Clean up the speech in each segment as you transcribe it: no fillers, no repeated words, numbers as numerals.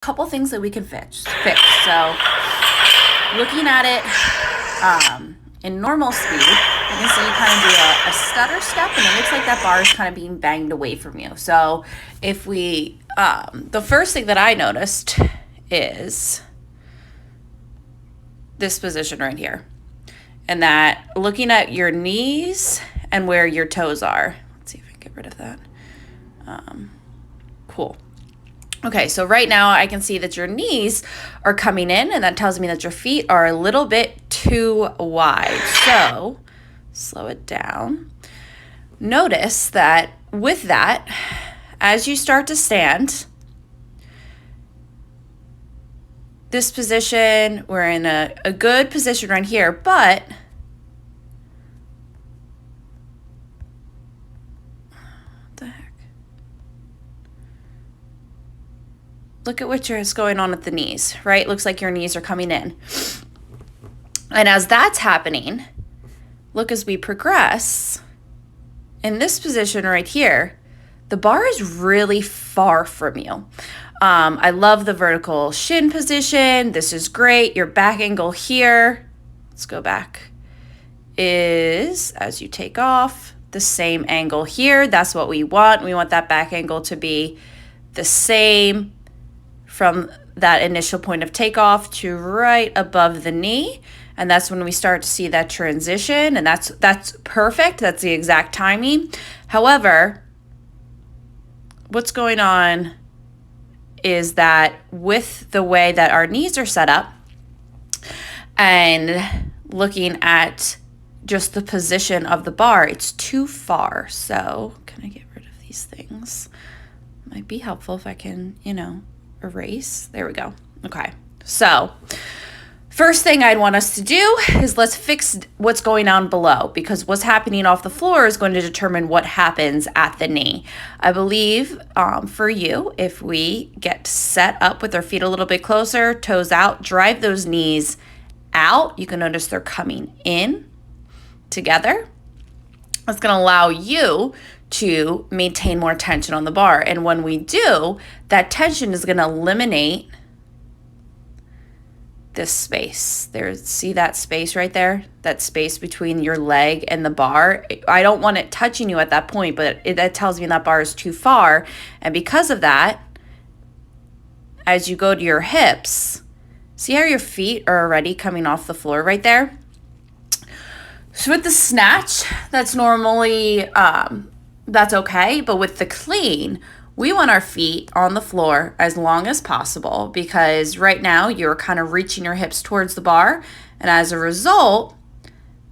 couple things that we can fix. So looking at it in normal speed, you can see you kind of do a stutter step, and it looks like that bar is kind of being banged away from you. So if we, the first thing that I noticed is this position right here, and that looking at your knees and where your toes are. Let's see if I can get rid of that. Cool. Okay, so right now I can see that your knees are coming in, and that tells me that your feet are a little bit too wide. So slow it down. Notice that with that, as you start to stand, this position, we're in a good position right here, but look at what's going on at the knees, right? Looks like your knees are coming in. And as that's happening, look, as we progress, in this position right here, the bar is really far from you. I love the vertical shin position. This is great. Your back angle here, let's go back, is, as you take off, the same angle here. That's what we want. We want that back angle to be the same from that initial point of takeoff to right above the knee. And that's when we start to see that transition, and that's perfect. That's the exact timing. However, what's going on is that with the way that our knees are set up and looking at just the position of the bar, it's too far. So can I get rid of these things? Might be helpful if I can, erase. There we go. Okay. So first thing I'd want us to do is let's fix what's going on below, because what's happening off the floor is going to determine what happens at the knee. I believe for you, if we get set up with our feet a little bit closer, toes out, drive those knees out, you can notice they're coming in together. That's going to allow you to maintain more tension on the bar. And when we do, that tension is going to eliminate this space. See that space right there? That space between your leg and the bar. I don't want it touching you at that point, but that tells me that bar is too far. And because of that, as you go to your hips, see how your feet are already coming off the floor right there? So with the snatch, that's normally, that's okay. But with the clean, we want our feet on the floor as long as possible, because right now you're kind of reaching your hips towards the bar. And as a result,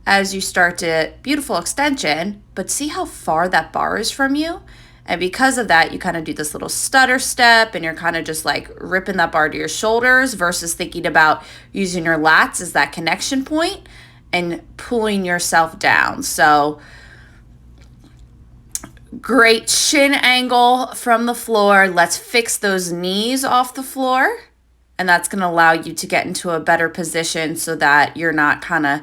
as you start to, beautiful extension, but see how far that bar is from you? And because of that, you kind of do this little stutter step, and you're kind of just like ripping that bar to your shoulders versus thinking about using your lats as that connection point and pulling yourself down. So great shin angle from the floor. Let's fix those knees off the floor. And that's going to allow you to get into a better position so that you're not kind of,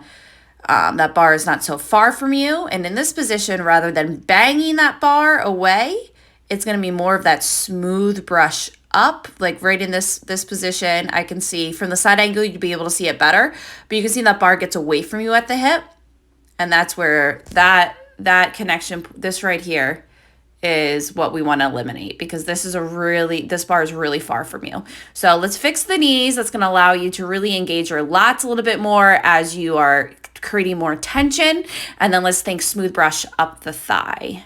that bar is not so far from you. And in this position, rather than banging that bar away, it's going to be more of that smooth brush up, like right in this position. I can see from the side angle, you'd be able to see it better, but you can see that bar gets away from you at the hip. And that's where that connection, this right here, is what we want to eliminate, because this bar is really far from you. So let's fix the knees. That's going to allow you to really engage your lats a little bit more as you are creating more tension. And then let's think smooth brush up the thigh.